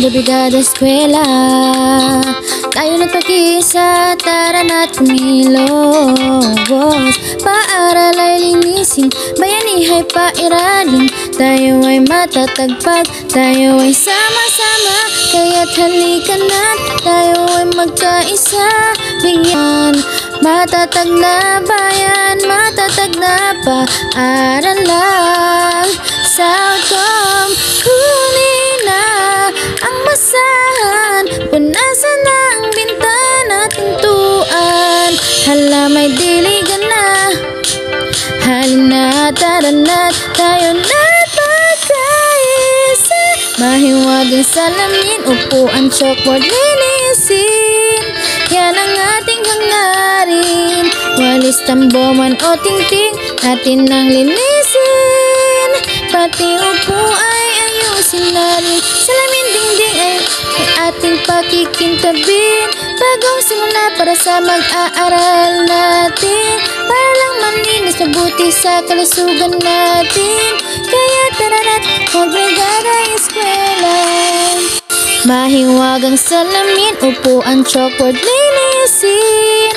de brigada eskwela. Tayo nagpag-isa, tara na't kumilos. Paaral ay linisin, bayanihay pairalin. Tayo ay matatagpag, tayo ay sama-sama. Kaya't halika na't tayo ay magkaisa. Bigyan matatag na bayan, matatag na paaralan. Southcom, kunin na ang basahan, punasan na ang bintana, tintuan. Hala, may diligan na, halina, tara na, tayo na't magkaisa. Mahiwagang salamin, upuan, chalkboard, linisin. Yan ang ating hangarin, walis, tamboman o tingting, atin ang linisin. Pati upo ay ayusin na rin, salamin, dingding ay ating pakikintabin. Bagong simula para sa mag-aaral natin, para lang malinis, mabuti sa kalusugan natin. Kaya tara na't magbrigada eskwela. Mahiwagang salamin, upuan, chalkboard, linisin.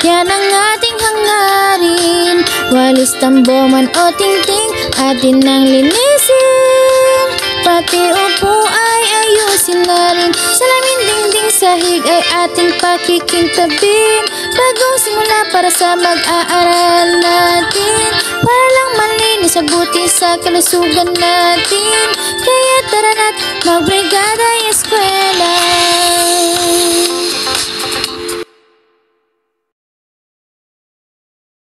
Yan ang ating hangarin, walis, tamboman o tingting, atin ang linisin. Pati upo ay ayusin na rin, salamin, dingding, sahig ay ating pakikintabin. Bagong simula para sa mag-aaral natin, para lang malinis, mabuti sa kalusugan natin. Kaya tara na't magbrigada